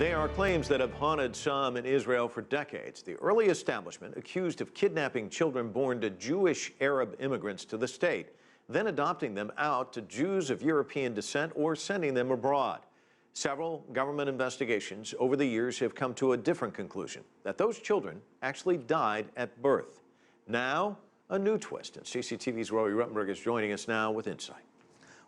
They are claims that have haunted some in Israel for decades. The early establishment accused of kidnapping children born to Jewish Arab immigrants to the state, then adopting them out to Jews of European descent or sending them abroad. Several government investigations over the years have come to a different conclusion, that those children actually died at birth. Now, a new twist, and CCTV's Roee Ruttenberg is joining us now with insight.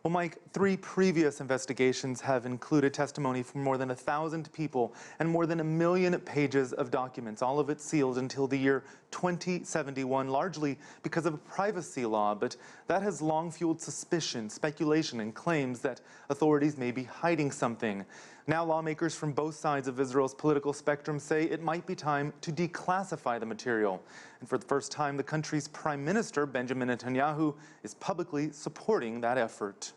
Well, Mike, 3 previous investigations have included testimony from more than 1,000 people and more than 1 million pages of documents, all of it sealed until the year 2071, largely because of a privacy law. But that has long fueled suspicion, speculation, and claims that authorities may be hiding something. Now lawmakers from both sides of Israel's political spectrum say it might be time to declassify the material. And for the first time, the country's Prime Minister, Benjamin Netanyahu, is publicly supporting that effort.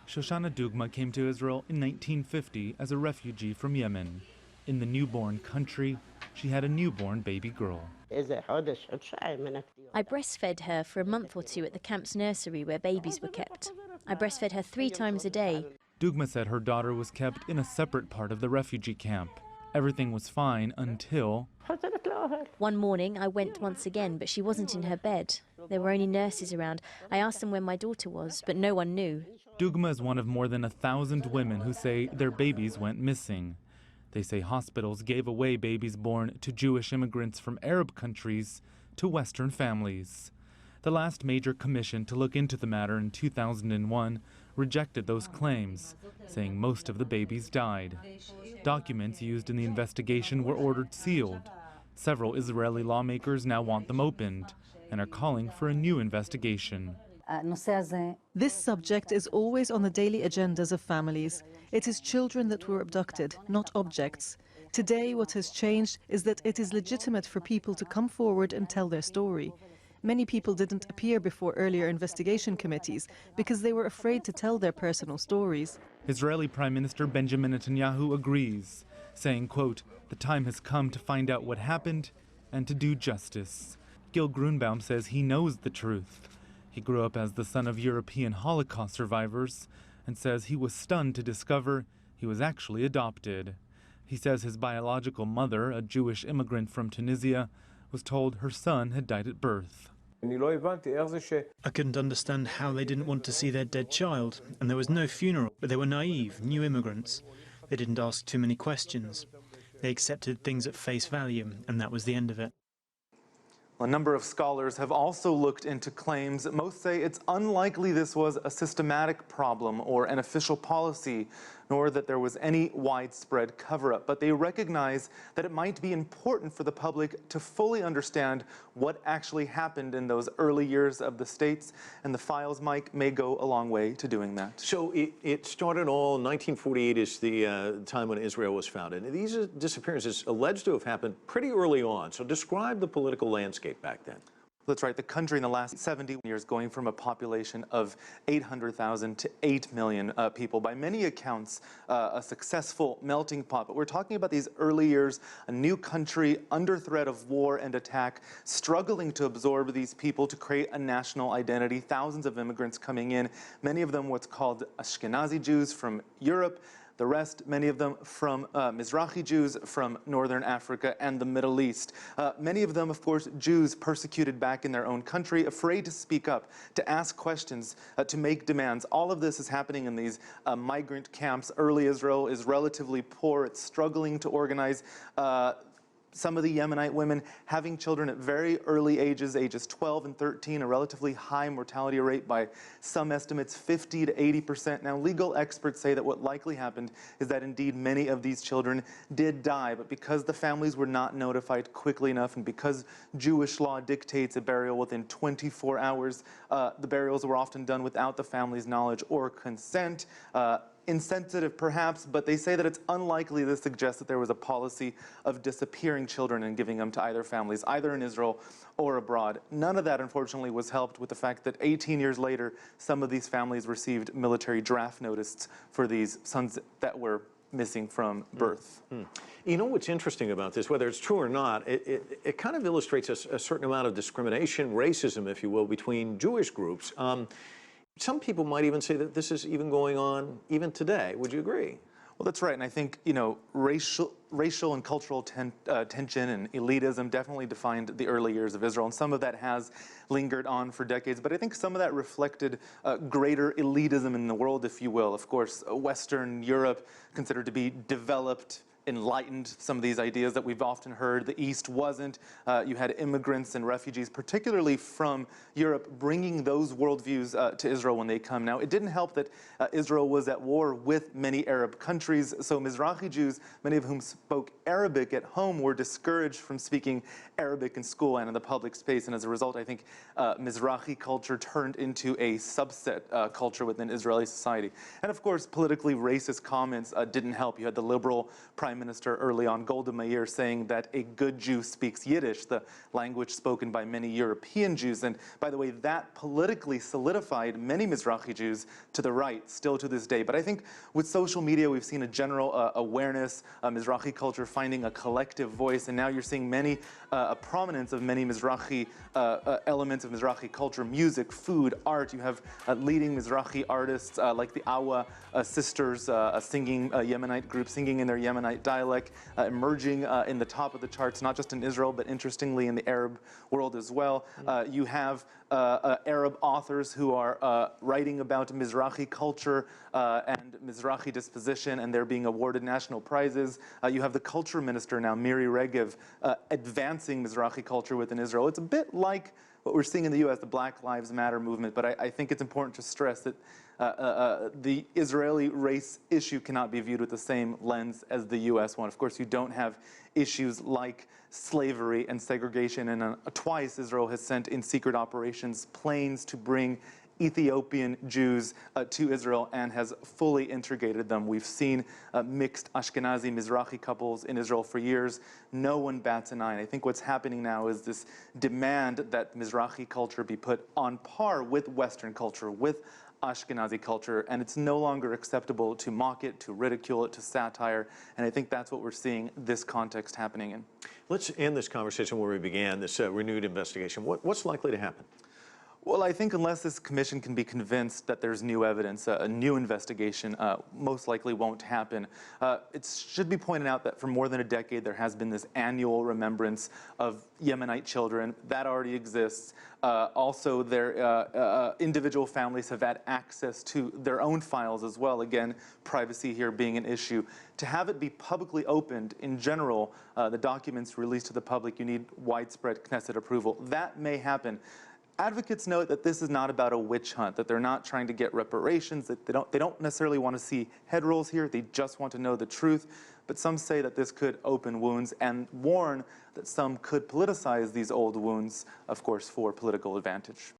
Shoshana Dugma came to Israel in 1950 as a refugee from Yemen. In the newborn country, she had a newborn baby girl. I breastfed her for a month or 2 at the camp's nursery where babies were kept. I breastfed her 3 times a day. Dugma said her daughter was kept in a separate part of the refugee camp. Everything was fine until... One morning, I went once again, but she wasn't in her bed. There were only nurses around. I asked them where my daughter was, but no one knew. Dugma is one of more than 1,000 women who say their babies went missing. They say hospitals gave away babies born to Jewish immigrants from Arab countries to Western families. The last major commission to look into the matter in 2001 rejected those claims, saying most of the babies died. Documents used in the investigation were ordered sealed. Several Israeli lawmakers now want them opened and are calling for a new investigation. This subject is always on the daily agendas of families. It is children that were abducted, not objects. Today, what has changed is that it is legitimate for people to come forward and tell their story. Many people didn't appear before earlier investigation committees because they were afraid to tell their personal stories. Israeli Prime Minister Benjamin Netanyahu agrees, saying, quote, "The time has come to find out what happened and to do justice." Gil Grunbaum says he knows the truth. He grew up as the son of European Holocaust survivors and says he was stunned to discover he was actually adopted. He says his biological mother, a Jewish immigrant from Tunisia, was told her son had died at birth. I couldn't understand how they didn't want to see their dead child, and there was no funeral, but they were naive, new immigrants. They didn't ask too many questions. They accepted things at face value, and that was the end of it. A number of scholars have also looked into claims. Most say it's unlikely this was a systematic problem or an official policy, nor that there was any widespread cover-up. But they recognize that it might be important for the public to fully understand what actually happened in those early years of the states, and the files, Mike, may go a long way to doing that. So it started all, 1948 is the time when Israel was founded. And these disappearances alleged to have happened pretty early on. So describe the political landscape back then. That's right. The country in the last 70 years going from a population of 800,000 to 8 million people. By many accounts, a successful melting pot. But we're talking about these early years, a new country under threat of war and attack, struggling to absorb these people to create a national identity. Thousands of immigrants coming in, many of them what's called Ashkenazi Jews from Europe. The rest, many of them from Mizrahi Jews from Northern Africa and the Middle East. Many of them, of course, Jews persecuted back in their own country, afraid to speak up, to ask questions, to make demands. All of this is happening in these migrant camps. Early Israel is relatively poor. It's struggling to organize. Some of the Yemenite women having children at very early ages, ages 12 and 13, a relatively high mortality rate by some estimates 50 to 80%. Now, legal experts say that what likely happened is that indeed many of these children did die, but because the families were not notified quickly enough and because Jewish law dictates a burial within 24 hours, the burials were often done without the family's knowledge or consent. Insensitive perhaps, but they say that it's unlikely to suggest that there was a policy of disappearing children and giving them to either families, either in Israel or abroad. None of that, unfortunately, was helped with the fact that 18 years later, some of these families received military draft notice for these sons that were missing from birth. You know what's interesting about this, whether it's true or not, it kind of illustrates a certain amount of discrimination, racism, if you will, between Jewish groups. Some people might even say that this is even going on even today. Would you agree? Well, that's right, and I think, racial and cultural tension and elitism definitely defined the early years of Israel, and some of that has lingered on for decades, but I think some of that reflected greater elitism in the world, if you will. Of course, Western Europe, considered to be developed, enlightened, some of these ideas that we've often heard. The East wasn't. You had immigrants and refugees, particularly from Europe, bringing those worldviews to Israel when they come. Now, it didn't help that Israel was at war with many Arab countries, so Mizrahi Jews, many of whom spoke Arabic at home, were discouraged from speaking Arabic in school and in the public space, and as a result, I think Mizrahi culture turned into a subset culture within Israeli society. And of course, politically racist comments didn't help. You had the liberal Prime Minister early on, Golda Meir, saying that a good Jew speaks Yiddish, the language spoken by many European Jews. And by the way, that politically solidified many Mizrahi Jews to the right, still to this day. But I think with social media, we've seen a general awareness, Mizrahi culture finding a collective voice, and now you're seeing a prominence of many Mizrahi elements of Mizrahi culture, music, food, art. You have leading Mizrahi artists like the Awa sisters, a Yemenite group singing in their Yemenite dialect, emerging in the top of the charts, not just in Israel, but interestingly in the Arab world as well. You have Arab authors who are writing about Mizrahi culture and Mizrahi disposition, and they're being awarded national prizes. You have the culture minister now, Miri Regev, advancing Mizrahi culture within Israel. It's a bit like what we're seeing in the U.S., the Black Lives Matter movement, but I think it's important to stress that the Israeli race issue cannot be viewed with the same lens as the U.S. one. Of course, you don't have issues like slavery and segregation, and twice Israel has sent in secret operations planes to bring Ethiopian Jews to Israel and has fully integrated them. We've seen mixed Ashkenazi Mizrahi couples in Israel for years. No one bats an eye. And I think what's happening now is this demand that Mizrahi culture be put on par with Western culture, with Ashkenazi culture, and it's no longer acceptable to mock it, to ridicule it, to satire, and I think that's what we're seeing this context happening in. Let's end this conversation where we began, this renewed investigation. What's likely to happen? Well, I think unless this commission can be convinced that there's new evidence, a new investigation most likely won't happen. It should be pointed out that for more than a decade there has been this annual remembrance of Yemenite children. That already exists. Also, their individual families have had access to their own files as well. Again, privacy here being an issue. To have it be publicly opened, in general, the documents released to the public, you need widespread Knesset approval. That may happen. Advocates note that this is not about a witch hunt, that they're not trying to get reparations, that they don't necessarily want to see head rolls here, they just want to know the truth. But some say that this could open wounds and warn that some could politicize these old wounds, of course, for political advantage.